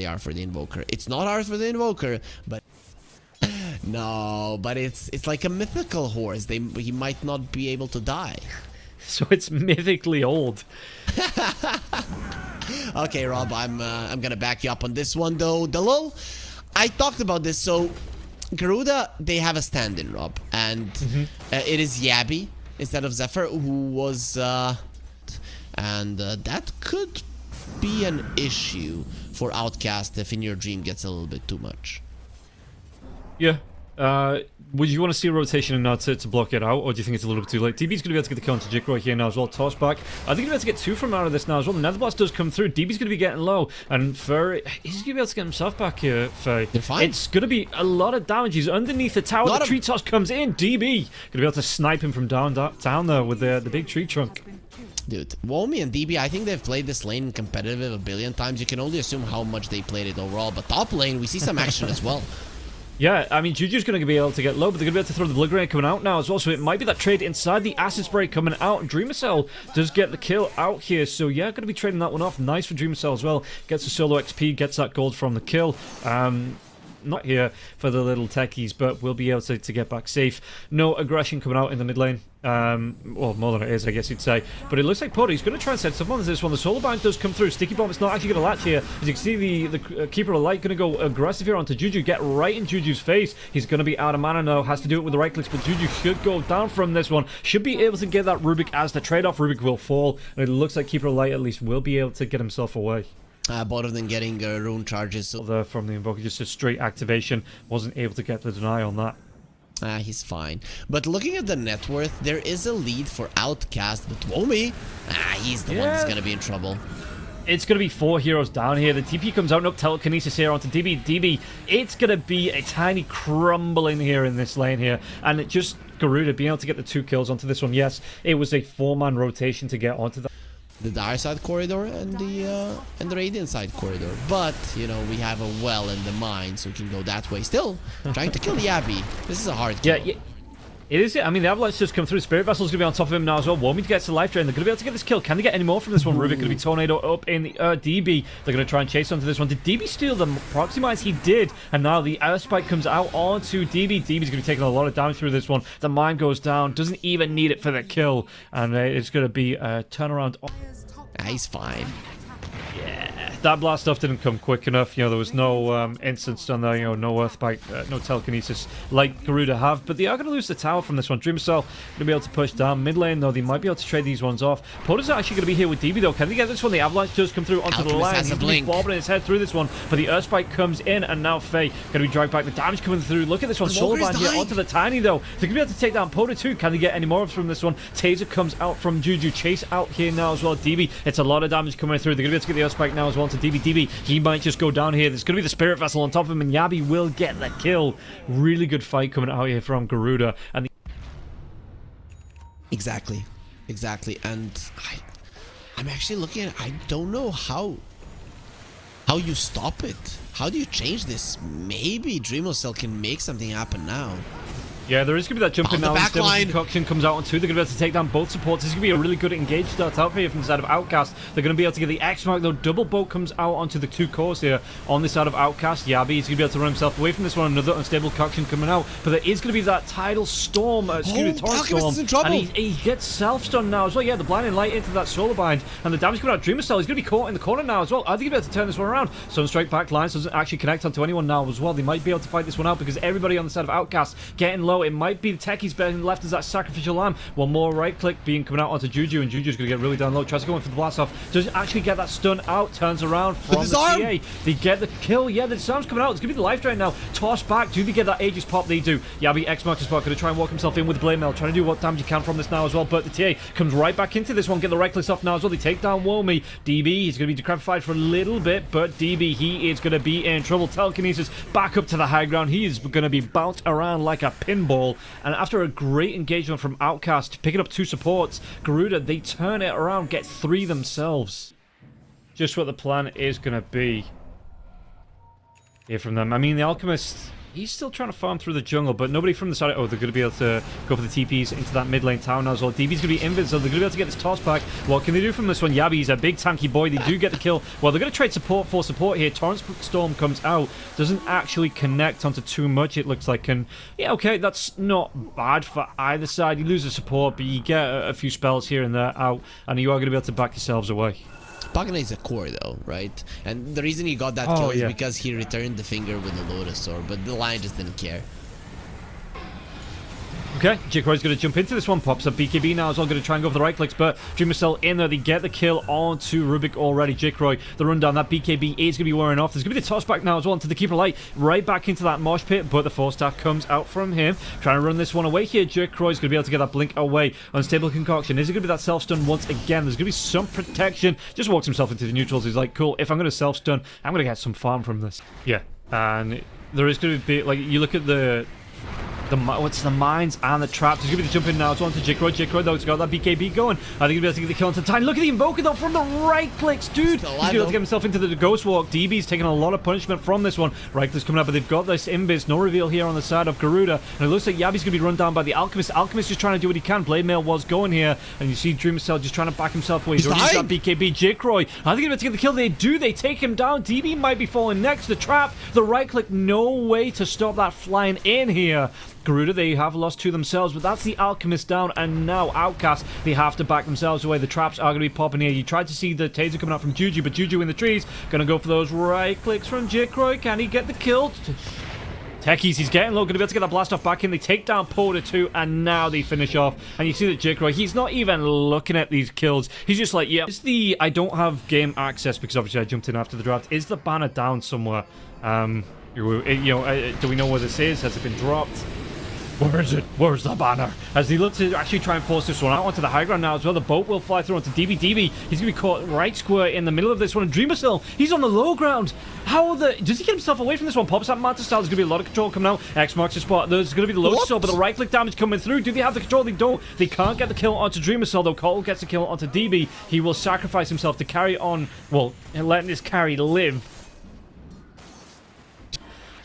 they are for the Invoker. It's not ours for the Invoker, but no, but it's like a mythical horse. He might not be able to die. So it's mythically old. Okay, Rob, I'm gonna back you up on this one though. Dalul, I talked about this. So Garuda, they have a stand-in, Rob, and it is Yabby instead of Zephyr, who was and that could be an issue for Outcast if inYourdreaM gets a little bit too much. Yeah. Would you want to see a rotation and not to block it out, or do you think it's a little bit too late? DB's going to be able to get the kill onto jikroy here now as well. Toss back. I think he's going to be able to get 2 from out of this now as well. The Nether Blast does come through. DB's going to be getting low, and Furry, he's going to be able to get himself back here, Furry. They're fine. It's going to be a lot of damage. He's underneath the tower. The tree toss comes in. DB going to be able to snipe him from down there with the big tree trunk. Dude, womy and DB, I think they've played this lane competitive a billion times. You can only assume how much they played it overall, but top lane, we see some action as well. Yeah, I mean, Juju's going to be able to get low, but they're going to be able to throw the Blood Grenade coming out now as well, so it might be that trade inside the Acid Spray coming out. Dreamocel does get the kill out here, so yeah, going to be trading that one off. Nice for Dreamocel as well. Gets the solo XP, gets that gold from the kill. Not here for the little techies, but we'll be able to get back safe. No aggression coming out in the mid lane. Well, more than it is, I guess you'd say. But it looks like POTA is going to try and set something on this one. The solar bind does come through. Sticky bomb, it's not actually going to latch here. As you can see, the Keeper of Light going to go aggressive here onto Juju. Get right in Juju's face. He's going to be out of mana now. Has to do it with the right clicks, but Juju should go down from this one. Should be able to get that Rubik as the trade-off. Rubik will fall. And it looks like Keeper of Light at least will be able to get himself away. Both of them getting rune charges. So from the Invoker, just a straight activation. Wasn't able to get the deny on that. He's fine. But looking at the net worth, there is a lead for Outcast, but womy, he's the one that's going to be in trouble. It's going to be 4 heroes down here. The TP comes out and up telekinesis here onto DB. DB, it's going to be a tiny crumbling here in this lane here. And it just, Garuda being able to get the 2 kills onto this one. Yes, it was a 4-man rotation to get onto that. The Dire side corridor and the Radiant side corridor, but you know we have a well in the mine, so we can go that way. Still trying to kill Yabby. This is a hard kill. Yeah, it is. I mean, the Avalanche just come through. Spirit Vessel's going to be on top of him now as well. womy gets the life drain. They're going to be able to get this kill. Can they get any more from this one? Rubik going to be tornado up in the DB. They're going to try and chase onto this one. Did DB steal the proxy mines? He did. And now the air spike comes out onto DB. DB's going to be taking a lot of damage through this one. The mine goes down. Doesn't even need it for the kill. And it's going to be a turnaround. He's fine. Yeah, that blast stuff didn't come quick enough. You know, there was no instance done there. You know, no earthbite, no telekinesis like Garuda have. But they are going to lose the tower from this one. Dreamocel going to be able to push down mid lane though. They might be able to trade these ones off. POTA's actually going to be here with DB though. Can they get this one? The avalanche does come through onto the line. He's going to be bobbing his head through this one. But the earthspike comes in, and now Faye going to be dragged back. The damage coming through. Look at this one. Solar Bind here onto the Tiny though. They're going to be able to take down POTA2. Can they get any more from this one? Taser comes out from Juju. Chase out here now as well. DB. It's a lot of damage coming through. They're going to be able to get the earthspike now as well to DB. DB, he might just go down here. There's going to be the Spirit Vessel on top of him, and Yabby will get the kill. Really good fight coming out here from Garuda. And Exactly. And I'm actually looking at it. I don't know how you stop it. How do you change this? Maybe Dreamocel can make something happen now. Yeah, there is going to be that jump in now. Concoction comes out on 2. They're going to be able to take down both supports. This is going to be a really good engage start out here from the side of Outcast. They're going to be able to get the X mark though. Double boat comes out onto the 2 cores here on this side of Outcast. Yabby is going to be able to run himself away from this one. Another unstable concoction coming out. But there is going to be that tidal storm, torrent storm. And he gets self-stunned now as well. Yeah, the blinding light into that solar bind. And the damage coming out. Dreamocel is going to be caught in the corner now as well. Are they going to be able to turn this one around? Sunstrike back lines doesn't actually connect onto anyone now as well. They might be able to fight this one out because everybody on the side of Outcast getting low. It might be the tech he's being left as that sacrificial lamb. One more right click being coming out onto Juju, and Juju's going to get really down low. Tries to go in for the blast off. Does actually get that stun out. Turns around from the TA. They get the kill. Yeah, the disarm's coming out. It's going to be the life drain now. Toss back. Do they get that Aegis pop? They do. Yabby X mark spot. Going to try and walk himself in with the blade mail. Trying to do what damage he can from this now as well. But the TA comes right back into this one. Get the right clicks off now as well. They take down womy. DB, he's going to be decrepitified for a little bit, but DB, he is going to be in trouble. Telekinesis back up to the high ground. He is going to be bounced around like a pinball. And after a great engagement from Outcast, picking up 2 supports, Garuda, they turn it around, get 3 themselves. Just what the plan is going to be here from them. I mean, the Alchemist, He's still trying to farm through the jungle, but nobody from the side. Oh, they're going to be able to go for the TPs into that mid lane tower now as well. DB's going to be invincible. They're going to be able to get this toss back. What can they do from this one? Yabby, he's a big tanky boy. They do get the kill. Well, they're going to trade support for support here. Torrent Storm comes out. Doesn't actually connect onto too much, it looks like. And yeah, okay, that's not bad for either side. You lose the support, but you get a few spells here and there out, and you are going to be able to back yourselves away. Pagana is a core though, right? And the reason he got that kill is because he returned the finger with the Lotus Sword, but the Lion just didn't care. Okay, jikroy's going to jump into this one. Pops up BKB now as well. Going to try and go for the right clicks, but Dreamocel in there. They get the kill onto Rubik already. Jikroy, the rundown. That BKB is going to be wearing off. There's going to be the toss back now as well into the Keeper Light. Right back into that mosh pit, but the 4-star comes out from him. Trying to run this one away here. Jikroy's going to be able to get that blink away. Unstable concoction. Is it going to be that self-stun once again? There's going to be some protection. Just walks himself into the neutrals. He's like, cool, if I'm going to self-stun, I'm going to get some farm from this. Yeah, and there is going to be, like, you look at the mines and the traps. He's going to be the jump in now. It's on to jikroy. Jikroy, though, it's got that BKB going. I think he'll be able to get the kill onto time. Look at the invoker, though, from the right clicks, dude. He's going to be able to get himself into the ghost walk. DB's taking a lot of punishment from this one. Right clicks coming up, but they've got this invis. No reveal here on the side of Garuda. And it looks like Yabby's going to be run down by the Alchemist. Alchemist just trying to do what he can. Blade Mail was going here. And you see Dreamocel just trying to back himself away. He's already got BKB. Jikroy, I think he's going to get the kill. They do. They take him down. DB might be falling next. The trap. The right click. No way to stop that flying in here. Garuda, they have lost to themselves, but that's the Alchemist down, and now Outcast, they have to back themselves away. The traps are going to be popping here. You tried to see the taser coming out from Juju, but Juju in the trees, going to go for those right clicks from Jikroy. Can he get the kill? Techies, he's getting low, going to be able to get that blast off back in. They take down POTA2, and now they finish off. And you see that Jikroy, he's not even looking at these kills. He's just like, yeah, it's the, I don't have game access because obviously I jumped in after the draft. Is the banner down somewhere? Do we know where this is? Has it been dropped? Where is it? Where's the banner? As he looks to actually try and force this one out onto the high ground now as well. The boat will fly through onto DB. DB, he's going to be caught right square in the middle of this one. And Dreamocel, he's on the low ground. Does he get himself away from this one? Pops that Manta style. There's going to be a lot of control coming out. X marks the spot. There's going to be the low stop, but the right click damage coming through. Do they have the control? They don't. They can't get the kill onto Dreamocel, though. Cole gets the kill onto DB. He will sacrifice himself to carry on, well, letting this carry live.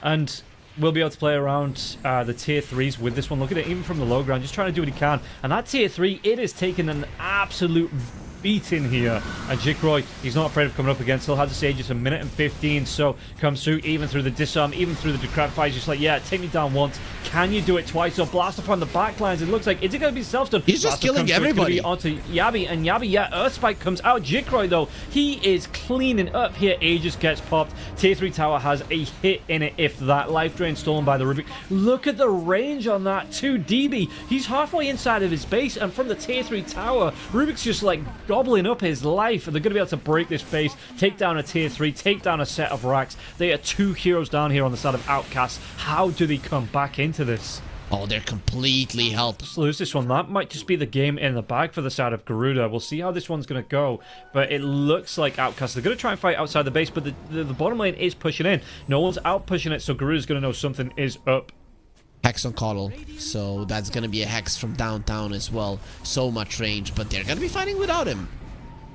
And we'll be able to play around the tier 3s with this one. Look at it, even from the low ground, just trying to do what he can. And that tier 3, it is taking an absolute beating here. And jikroy, he's not afraid of coming up again. Still has to say just a minute and 15. So comes through, even through the disarm, even through the decrab fight. Just like, yeah, take me down once. Can you do it twice? So blast upon the backlines. It looks like, is it going to be self-stun? He's just killing everybody. Onto Yabby, and Yabby, yeah, Earth Spike comes out. Jikroy, though, he is cleaning up here. Aegis gets popped. Tier 3 tower has a hit in it, if that. Life drain stolen by the Rubik. Look at the range on that, 2 DB. He's halfway inside of his base, and from the tier 3 tower, Rubik's just like gobbling up his life, and they're going to be able to break this base, take down a tier 3, take down a set of racks. They are 2 heroes down here on the side of Outcast. How do they come back into this? Oh, they're completely helpless. Lose this one. That might just be the game in the bag for the side of Garuda. We'll see how this one's going to go, but it looks like Outcast, they're going to try and fight outside the base, but the bottom lane is pushing in. No one's out pushing it, so Garuda's going to know something is up. Hex on Coddle, so that's going to be a Hex from downtown as well. So much range, but they're going to be fighting without him.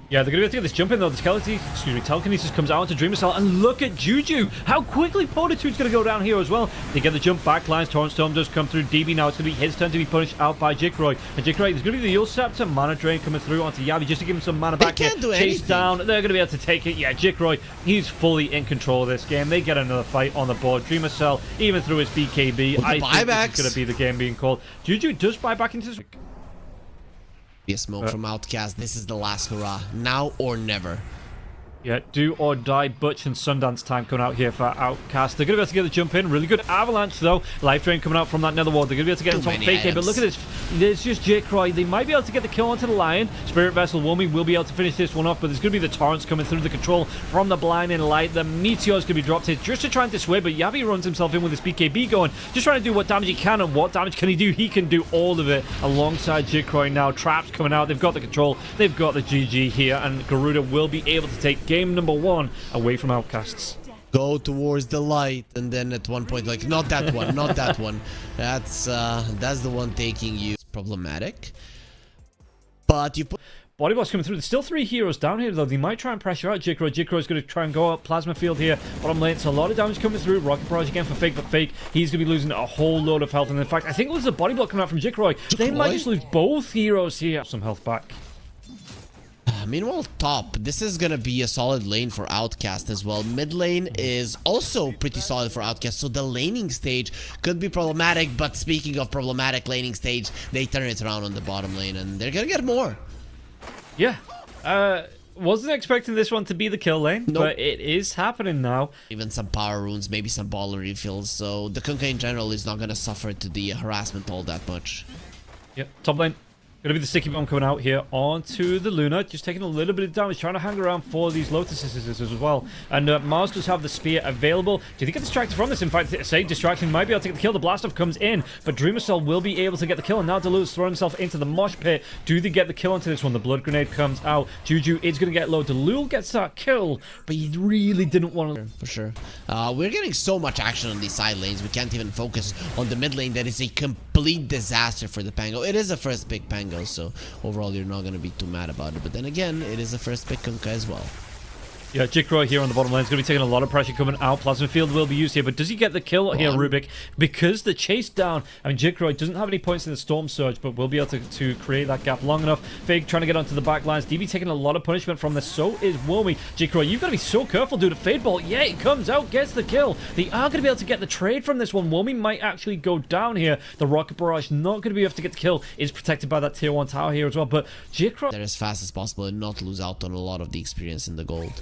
Yeah, they're going to be able to get this jump in, though. The telekinesis comes out into Dreamocel, and look at Juju! How quickly POTA2's going to go down here as well. They get the jump back lines. Torrent Storm does come through. DB now, it's going to be his turn to be punished out by Jikroy. And Jikroy, there's going to be the Yule Scepter, mana drain coming through onto Yabby just to give him some mana back. They can't do anything. Chase down, they're going to be able to take it. Yeah, Jikroy, he's fully in control of this game. They get another fight on the board. Dreamocel, even through his BKB, I think this is going to be the game being called. Juju does buy back into this. Be a smoke from Outcast. This is the last hurrah. Now or never. Yeah, do or die. Butch and Sundance time coming out here for Outcast. They're going to be able to get the jump in. Really good avalanche, though. Life drain coming out from that nether ward. They're going to be able to get into fake, but look at this. There's just Jikroy. They might be able to get the kill onto the Lion. Spirit Vessel womy will be able to finish this one off, but there's going to be the torrents coming through the control from the blinding light. The meteor's going to be dropped here just to try and dissuade, but Yabby runs himself in with his BKB going, just trying to do what damage he can, and what damage can he do? He can do all of it alongside Jikroy now. Traps coming out. They've got the control. They've got the GG here, and Garuda will be able to take game number 1 away from Outcasts. Go towards the light, and then at one point, like, not that one, not that one. That's the one taking you. It's problematic. But you put... Body blocks coming through. There's still 3 heroes down here, though. They might try and pressure out jikroy. Jikroy's going to try and go up Plasma Field here. Bottom lane, so a lot of damage coming through. Rocket Barrage again for Fake, but Fake, he's going to be losing a whole load of health. And in fact, I think it was a body block coming out from jikroy. They might just lose both heroes here. Some health back. Meanwhile, top, this is gonna be a solid lane for Outcast as well. Mid lane is also pretty solid for Outcast, so the laning stage could be problematic. But speaking of problematic laning stage, they turn it around on the bottom lane, and they're gonna get more. Yeah. Wasn't expecting this one to be the kill lane, but it is happening now. Even some power runes, maybe some baller refills, so the Kunkka in general is not gonna suffer to the harassment all that much. Yep, top lane. Gonna be the sticky bomb coming out here onto the Luna, just taking a little bit of damage, trying to hang around for these Lotuses as well. And Mars does have the spear available. Do you think it's distracted from this? In fact, say distraction might be able to get the kill. The blast off comes in, but Dreamocel will be able to get the kill. And now dalul's throwing himself into the mosh pit. Do they get the kill onto this one? The blood grenade comes out. Juju is gonna get low. Dalul gets that kill, but he really didn't want to. For sure. We're getting so much action on these side lanes. We can't even focus on the mid lane. That is a complete disaster for the Pango. It is a first pick Pango, so overall you're not going to be too mad about it. But then again, it is a first pick Kunkka as well. Yeah, jikroy here on the bottom lane is going to be taking a lot of pressure coming out. Plasma Field will be used here, but does he get the kill here, Rubik? Because the chase down, I mean, jikroy doesn't have any points in the Storm Surge, but will be able to create that gap long enough. Fake trying to get onto the back lines. DB taking a lot of punishment from this, so is womy. jikroy, you've got to be so careful, dude. A Fade Bolt, yeah, it comes out, gets the kill. They are going to be able to get the trade from this one. womy might actually go down here. The Rocket Barrage not going to be able to get the kill. Is protected by that tier 1 tower here as well, but jikroy... They're as fast as possible and not lose out on a lot of the experience in the gold.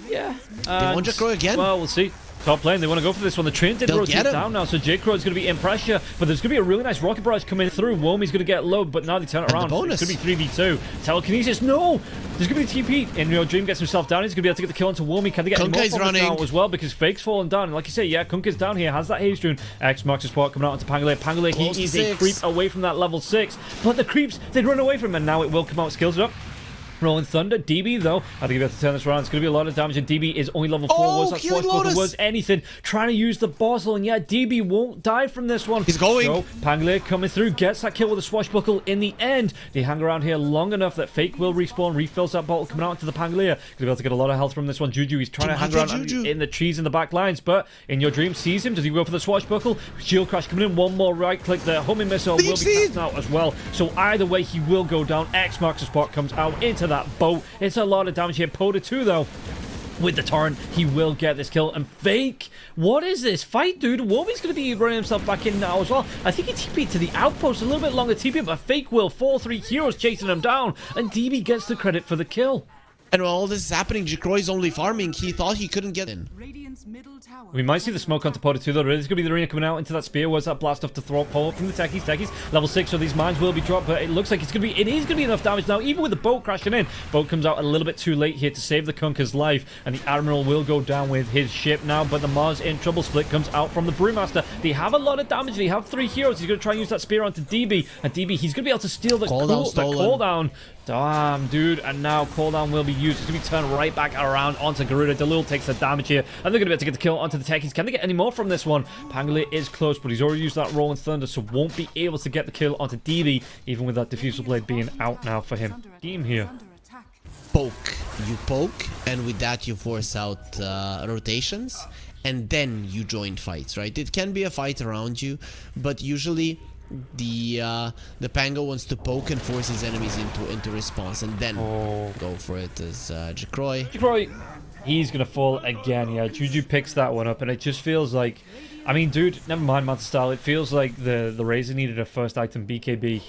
Yeah. They want jikroy again? Well, we'll see. Top lane, they want to go for this one. The train did rotate down now, so jikroy is going to be in pressure, but there's going to be a really nice rocket barrage coming through. womy's going to get low, but now they turn it around. It's going to be 3v2. Telekinesis, no! There's going to be TP. inYourdreaM gets himself down. He's going to be able to get the kill onto womy. Can they get any more from this now as well? Because Fake's fallen down. And like you say, yeah, Kunkka's down here. Has that haste rune. X marks the spot coming out onto Pangolier. Pangolier, he is a creep away from that level 6. But the creeps, they'd run away from him, and now it will come out. Skills it up. Rolling Thunder. DB, though, I think we have to turn this around. It's going to be a lot of damage, and DB is only level 4. Was that Swashbuckle? Was anything. Trying to use the Bozzle, and yeah, DB won't die from this one. He's going. So, Pangolier coming through, gets that kill with a Swashbuckle in the end. They hang around here long enough that Fake will respawn, refills that bottle coming out into the Pangolier. Going to be able to get a lot of health from this one. Juju, he's trying to hang around in the trees in the back lines, but inYourdreaM sees him. Does he go for the Swashbuckle? Shield Crash coming in. One more right click. The homing missile will be cast out as well. So either way, he will go down. X marks the spot, comes out into that boat. It's a lot of damage here. POTA2, though, with the torrent, he will get this kill. And Fake, what is this fight, dude? womy's going to be running himself back in now as well. I think he TP'd to the outpost, a little bit longer TP, but Fake will fall. 3 heroes chasing him down, and DB gets the credit for the kill. And while all this is happening, jikroy's only farming. He thought he couldn't get in. We might see the smoke onto POTA2, though. There's going to be the arena coming out into that spear. Where's that blast off to throw up from the techies? Level 6, so these mines will be dropped, but it looks like it is going to be enough damage now, even with the boat crashing in. Boat comes out a little bit too late here to save the Kunkka's life, and the Admiral will go down with his ship now, but the Mars in trouble. Split comes out from the Brewmaster. They have a lot of damage. They have 3 heroes. He's going to try and use that spear onto DB, and DB, he's going to be able to steal the cooldown. Damn, dude, and now cooldown will be used. It's going to be turned right back around onto Garuda. Dalul takes the damage here, and they're going to be able to get the kill onto the techies. Can they get any more from this one? Pangolier is close, but he's already used that Rolling Thunder, so won't be able to get the kill onto DB, even with that Diffusal Blade being out now for him. Team here. Poke. You poke, and with that you force out rotations, and then you join fights, right? It can be a fight around you, but usually the Pango wants to poke and force his enemies into response, and then go for it as jikroy. He's gonna fall again. Yeah, Juju picks that one up, and it just feels like, I mean, dude, never mind Master Style. It feels like the Razor needed a first item BKB.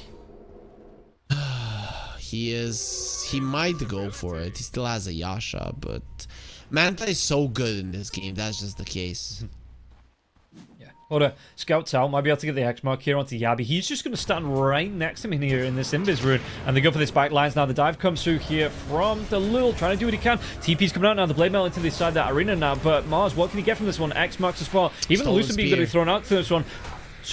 He might go for it. He still has a Yasha, but Manta is so good in this game. That's just the case. POTA scouts out, might be able to get the X mark here onto Yabby. He's just going to stand right next to him here in this Invis rune. And they go for this back lines now. The dive comes through here from dalul, trying to do what he can. TP's coming out now. The blade mail into the side of that arena now. But Mars, what can he get from this one? X marks the spot. Even the Lucent Beam going to be thrown out to this one.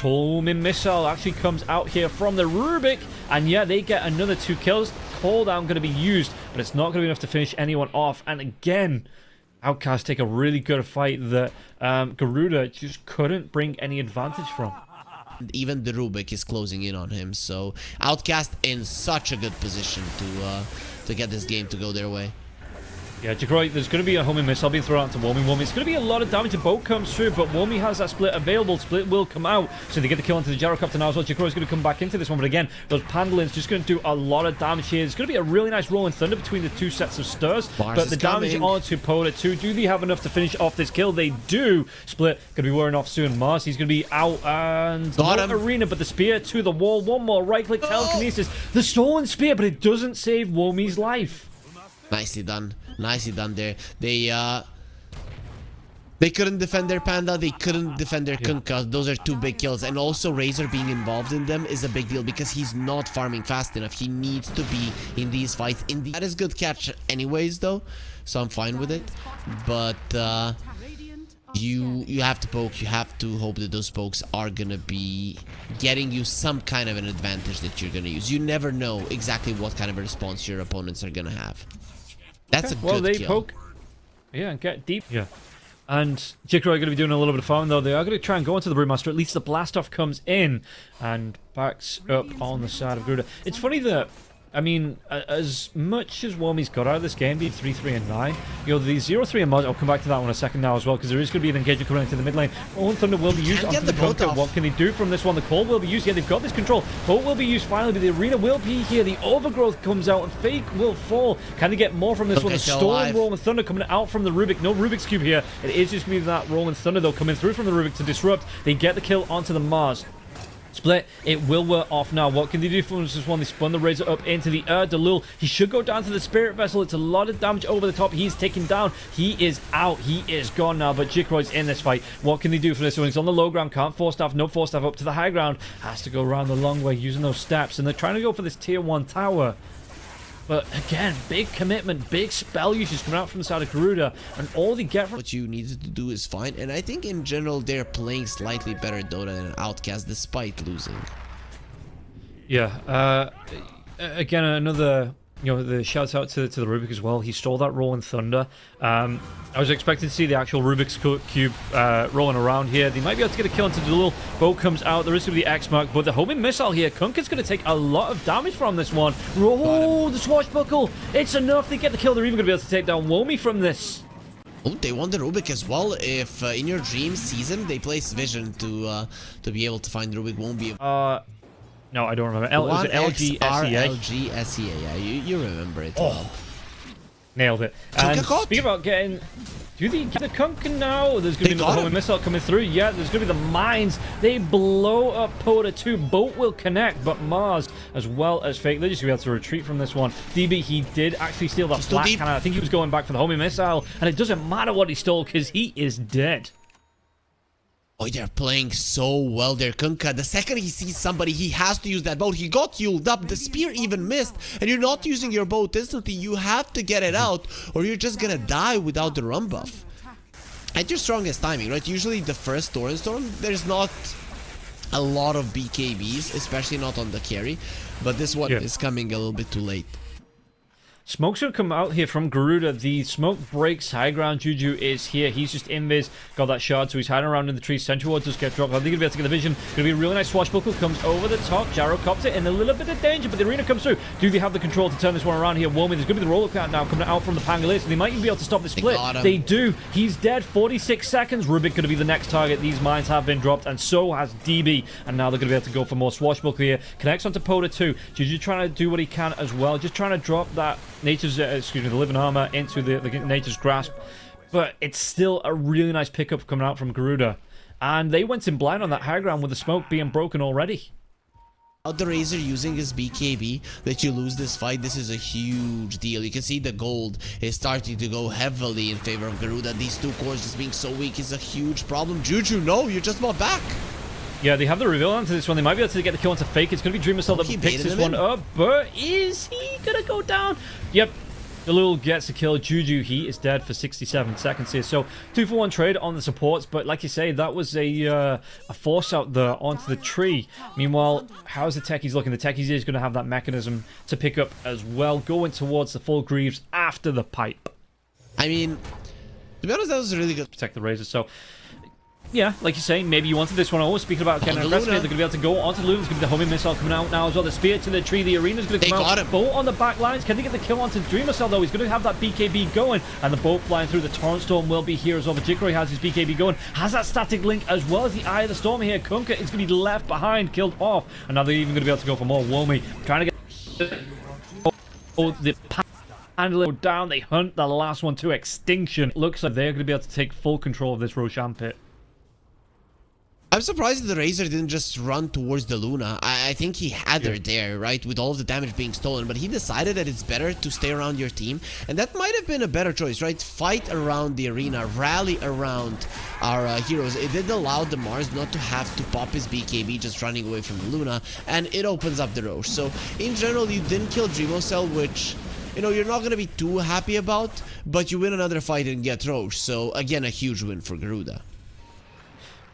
Homing missile actually comes out here from the Rubik. And yeah, they get another 2 kills. Cooldown going to be used, but it's not going to be enough to finish anyone off. And again, Outcast take a really good fight that Garuda just couldn't bring any advantage from. Even the Rubik is closing in on him, so Outcast in such a good position to get this game to go their way. Yeah, jikroy, there's going to be a homing missile being thrown out to womy. It's going to be a lot of damage. A boat comes through, but womy has that split available. Split will come out, so they get the kill onto the gyrocopter now as well. jikroy's going to come back into this one, but again, those Pandolins just going to do a lot of damage here. It's going to be a really nice rolling thunder between the two sets of stirs, but the damage onto POTA2. Do they have enough to finish off this kill? They do. Split going to be wearing off soon. Mars, he's going to be out, and not arena, but the spear to the wall. One more right-click telekinesis. The stolen spear, but it doesn't save womy's life. Nicely done. Nicely done there. They couldn't defend their Panda. They couldn't defend their Kunkka. Those are two big kills. And also Razor being involved in them is a big deal because he's not farming fast enough. He needs to be in these fights. That is good catch anyways, though. So I'm fine with it. But you have to poke. You have to hope that those pokes are going to be getting you some kind of an advantage that you're going to use. You never know exactly what kind of a response your opponents are going to have. That's a good kill. Poke. Yeah, and get deep. Yeah. And jikroy are going to be doing a little bit of farming, though. They are going to try and go into the Brewmaster. At least the blast-off comes in and backs up on the side of Garuda. It's funny that, I mean, as much as womy's got out of this game, being 3-3 and 9, you know, the 0-3 and mod, I'll come back to that one in a second now as well, because there is going to be an engagement coming into the mid lane. Rolling Thunder will be used onto the Kunkka. What can they do from this one? The call will be used. Yeah, they've got this control. Boat will be used finally, but the arena will be here. The overgrowth comes out, and Fake will fall. Can they get more from this one? The Storm Rolling Thunder coming out from the Rubik. No Rubik's Cube here. It is just going to be that Rolling Thunder, though, coming through from the Rubik to disrupt. They get the kill onto the Mars. Split, it will wear off now. What can they do from this one? They spun the Razor up into the air. Dalul, he should go down to the Spirit Vessel. It's a lot of damage over the top. He's taken down. He is out. He is gone now, but jikroy's in this fight. What can they do for this one? He's on the low ground. Can't force staff. No force staff up to the high ground. Has to go around the long way using those steps. And they're trying to go for this tier 1 tower. But again, big commitment, big spell usage coming out from the side of Garuda, and all they get from what you needed to do is fine. And I think in general they're playing slightly better Dota than Outcast despite losing. Yeah, again, another, you know, the shout out to the Rubik as well. He stole that Rolling Thunder. I was expecting to see the actual Rubik's Cube rolling around here. They might be able to get a kill into Dalul. Boat comes out. There is going to be X mark, but the homing missile here. Kunkka's going to take a lot of damage from this one. Oh, the swashbuckle. It's enough. They get the kill. They're even going to be able to take down womy from this. Oh, they want the Rubik as well. If inYourdreaM sees him, they place vision to be able to find the Rubik. Won't be. No, I don't remember. Was it LGSEA? LGSEA, yeah, you remember it. Oh, nailed it. And speaking about getting... Do they get the Kunkka now? There's going to be another homing missile coming through. Yeah, there's going to be the mines. They blow up POTA2. Boat will connect, but Mars, as well as Fake, they're just going to be able to retreat from this one. DB, he did actually steal that flat cannon. I think he was going back for the homing missile, and it doesn't matter what he stole because he is dead. Oh, they're playing so well there, Kunkka. The second he sees somebody, he has to use that boat. He got healed up. The spear even missed. And you're not using your boat instantly. You have to get it out, or you're just gonna die without the run buff. At your strongest timing, right? Usually the first Torrent Storm, there's not a lot of BKBs, especially not on the carry. But this one is coming a little bit too late. Smoke's going to come out here from Garuda. The smoke breaks. High ground. Juju is here. He's just invis. Got that shard, so he's hiding around in the trees. Central Ward does get dropped. I think he'll be able to get the vision. Going to be a really nice swashbuckle. Comes over the top. Gyrocopter in a little bit of danger, but the arena comes through. Do they have the control to turn this one around here? womy, there's going to be the roller count now coming out from the Pangolier, so they might even be able to stop the split. They do. He's dead. 46 seconds. Rubik going to be the next target. These mines have been dropped, and so has DB. And now they're going to be able to go for more swashbuckle here. Connects onto POTA2. Juju trying to do what he can as well. Just trying to drop that nature's, the living armor into the nature's grasp, but it's still a really nice pickup coming out from Garuda, and they went in blind on that high ground with the smoke being broken already. The Razor using his BKB, that you lose this fight, this is a huge deal. You can see the gold is starting to go heavily in favor of Garuda. These two cores just being so weak is a huge problem. Juju, no, you're just not back. Yeah, they have the reveal onto this one. They might be able to get the kill onto Fake. It's going to be Dreamocel that picks this one up, but is he going to go down? Yep. Dalul gets a kill. Juju, he is dead for 67 seconds here. So 2-for-1 trade on the supports, but like you say, that was a force out there onto the tree. Meanwhile, how's the techies looking? The techies is going to have that mechanism to pick up as well, going towards the full Greaves after the pipe. I mean, to be honest, that was really good. Protect the Razor. So Yeah, like you're saying, maybe you wanted this one. Always speaking about getting aggressive, they're going to be able to go onto the Luna. There's going to be the homing missile coming out now as well. The spear to the tree, the arena's going to come out. Bolt on the back lines. Can they get the kill onto Dreamocel though? He's going to have that BKB going, and the bolt flying through. The Torrent Storm will be here as well. But jikroy has his BKB going, has that static link as well as the Eye of the Storm here. Kunkka is going to be left behind, killed off, and now they're even going to be able to go for more womy. Trying to get the handle down. They hunt the last one to extinction. Looks like they're going to be able to take full control of this Roshan pit. I'm surprised that the Razor didn't just run towards the Luna. I think he had her there, right, with all of the damage being stolen, but he decided that it's better to stay around your team, and that might have been a better choice, right? Fight around the arena, rally around our heroes. It did allow the Mars not to have to pop his BKB just running away from the Luna, and it opens up the Roche. So, in general, you didn't kill Dreamocel, which, you know, you're not going to be too happy about, but you win another fight and get Roche. So, again, a huge win for Garuda.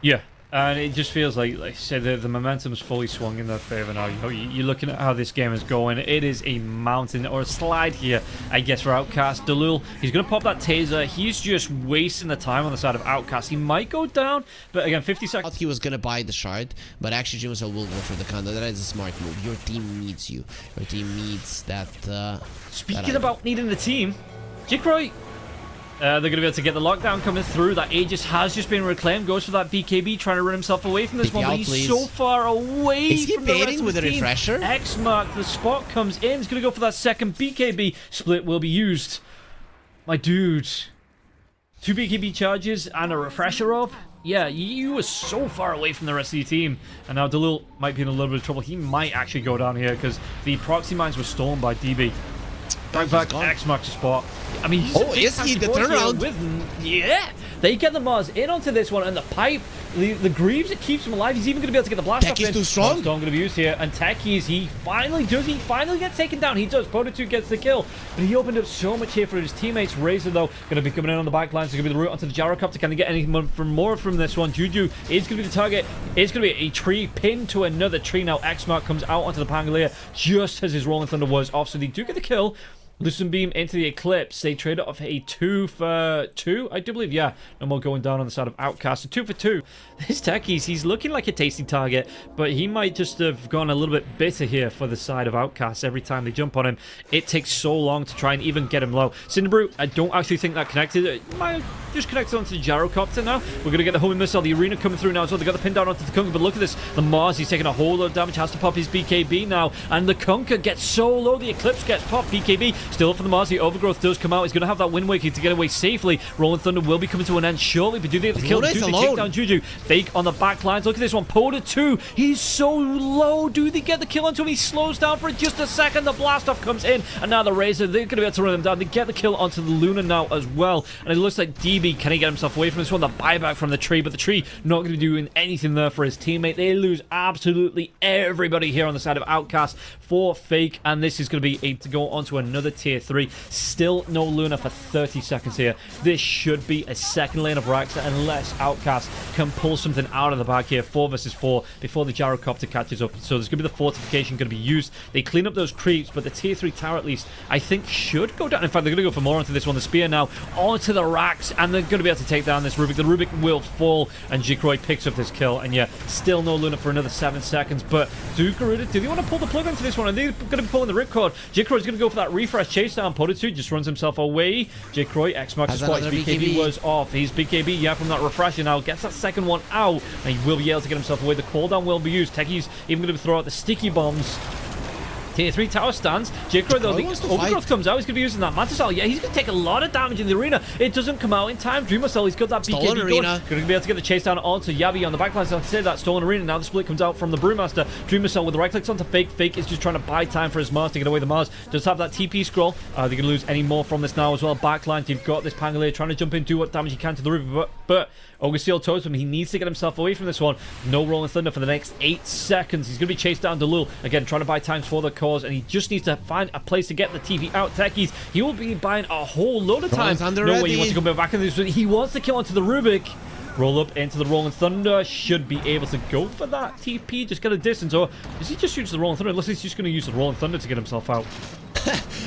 Yeah. And it just feels like I said, the momentum's fully swung in their favor now. You know, you're looking at how this game is going. It is a mountain or a slide here, I guess, for Outcast. Dalul, he's going to pop that taser. He's just wasting the time on the side of Outcast. He might go down, but again, 50 seconds. I thought he was going to buy the shard, but actually Dreamocel will go for the counter. That is a smart move. Your team needs you. Your team needs that. Speaking about needing the team, jikroy. They're going to be able to get the lockdown coming through. That Aegis has just been reclaimed. Goes for that BKB, trying to run himself away from this one. But he's so far away from the rest of with the a team. refresher? X mark, the spot comes in. He's going to go for that second BKB. Split will be used. My dude. 2 BKB charges and a refresher up. Yeah, you were so far away from the rest of your team. And now Dalul might be in a little bit of trouble. He might actually go down here because the proxy mines were stolen by DB. In fact, X marks the spot. I mean, is he the turnaround? Yeah, they get the Mars in onto this one, and the pipe, the Greaves, it keeps him alive. He's even going to be able to get the blast off. Techie's too strong. Storm going to be used here, and Techie's, he finally gets taken down. He does. POTA2 gets the kill, but he opened up so much here for his teammates. Razor though going to be coming in on the back line, so going to be the route onto the gyrocopter. Can they get any more from this one? Juju is going to be the target. It's going to be a tree pinned to another tree now. X mark comes out onto the Pangolier just as his Rolling Thunder was off, so they do get the kill. Lucent Beam into the Eclipse. They trade off a 2 for 2, I do believe. Yeah, no more going down on the side of Outcast. So 2 for 2. This Techies, he's looking like a tasty target, but he might just have gone a little bit bitter here for the side of Outcast. Every time they jump on him, it takes so long to try and even get him low. Cinderbrew, I don't actually think that connected. It might have just connected onto the gyrocopter now. We're going to get the homing missile. The arena coming through now as well. They got the pin down onto the Kunkka, but look at this. The Mars, he's taking a whole lot of damage. Has to pop his BKB now, and the Kunkka gets so low. The Eclipse gets popped. BKB still up for the Mars. The Overgrowth does come out. He's going to have that Wind Waker to get away safely. Rolling Thunder will be coming to an end shortly, but do they get the kill? Do they take down Juju? Fake on the back lines. Look at this one. POTA2. He's so low. Do they get the kill onto him? He slows down for just a second. The blast off comes in, and now the Razor, they're going to be able to run them down. They get the kill onto the Luna now as well, and it looks like DB, can he get himself away from this one? The buyback from the tree, but the tree not going to be doing anything there for his teammate. They lose absolutely everybody here on the side of Outcast for Fake, and this is going to be to go on to another tier 3. Still no Luna for 30 seconds here. This should be a second lane of Raxa unless Outcast can pull something out of the bag here. 4 versus 4 before the gyrocopter catches up. So there's going to be the fortification going to be used. They clean up those creeps, but the tier 3 tower at least I think should go down. In fact, they're going to go for more onto this one. The spear now onto the racks, and they're going to be able to take down this Rubik. The Rubik will fall, and jikroy picks up this kill. And yeah, still no Luna for another 7 seconds. But do they want to pull the plug into this one? Are they going to be pulling the ripcord? Jikroy's going to go for that refresh chase down. POTA2 just runs himself away. jikroy, X marks the spot. His BKB was off. His BKB, yeah, from that refresher now gets that second one out, and he will be able to get himself away. The cooldown will be used. Techie's even going to throw out the sticky bombs. Tier 3 tower stands. jikroy, though, the Overgrowth comes out. He's going to be using that Mantisal. Yeah, he's going to take a lot of damage in the arena. It doesn't come out in time. Dreamocel, he's got that BKB going. Going to be able to get the chase down onto Yabby on the backline. So instead of that stolen arena, now the split comes out from the Brewmaster. Dreamocel with the right clicks onto Fake. Fake is just trying to buy time for his Mars to get away the Mars. Does have that TP scroll. They're going to lose any more from this now as well. Backline, you've got this Pangolier trying to jump in, do what damage he can to the river, but Augustil toes him. He needs to get himself away from this one. No Rolling Thunder for the next 8 seconds. He's going to be chased down Dalul. Again, trying to buy time for the cause, and he just needs to find a place to get the TP out. Techies, he will be buying a whole load of time. No way he wants to go back in this. He wants to kill onto the Rubik. Roll up into the Rolling Thunder. Should be able to go for that TP. Just get a distance. Or does he just use the Rolling Thunder? Unless he's just going to use the Rolling Thunder to get himself out.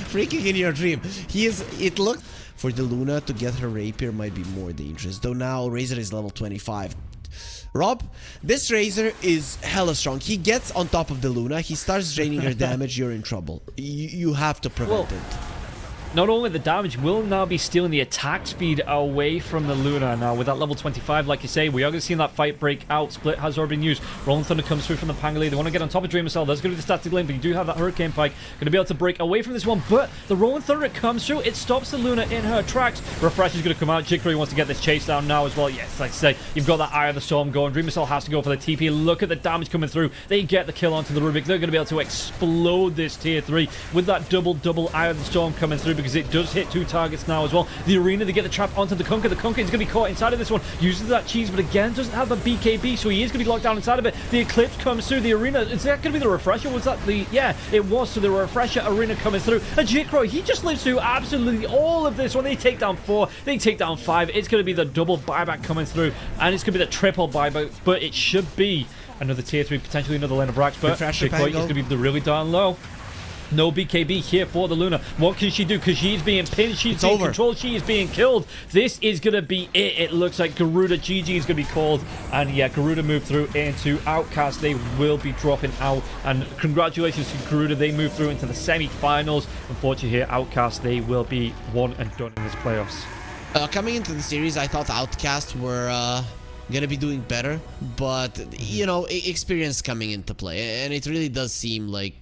Freaking in your dream. It looked... For the Luna to get her rapier might be more dangerous. Though now Razor is level 25. Rob, this Razor is hella strong. He gets on top of the Luna. He starts draining her damage. You're in trouble. You have to prevent it. Not only the damage, will now be stealing the attack speed away from the Luna. Now, with that level 25, like you say, we are going to see that fight break out. Split has already been used. Rolling Thunder comes through from the Pangoli. They want to get on top of Dreamocel. There's going to be the static lane, but you do have that Hurricane Pike. Going to be able to break away from this one, but the Rolling Thunder, it comes through. It stops the Luna in her tracks. Refresh is going to come out. Jikroy wants to get this chase down now as well. Yes, like I say, you've got that Eye of the Storm going. Dreamocel has to go for the TP. Look at the damage coming through. They get the kill onto the Rubik. They're going to be able to explode this tier 3 with that double Eye of the Storm coming through, because it does hit 2 targets now as well. The Arena, they get the trap onto the Conker. The Conker is going to be caught inside of this one. Uses that cheese, but again, doesn't have a BKB, so he is going to be locked down inside of it. The Eclipse comes through. The Arena, is that going to be the Refresher? Was that the... Yeah, it was. So the Refresher Arena coming through. And jikroy, he just lives through absolutely all of this one. They take down 4. They take down 5. It's going to be the double buyback coming through. And it's going to be the triple buyback, but it should be another tier 3, potentially another lane of racks. But jikroy is going to be really darn low. No BKB here for the Luna. What can she do? Because she's being pinned, she's being controlled, she is being killed. This is going to be it. It looks like Garuda GG is going to be called. And yeah, Garuda moved through into Outcast. They will be dropping out. And congratulations to Garuda. They moved through into the semi-finals. Unfortunately here, Outcast, they will be one and done in this playoffs. Coming into the series, I thought Outcast were gonna be doing better, but you know, experience coming into play, and it really does seem like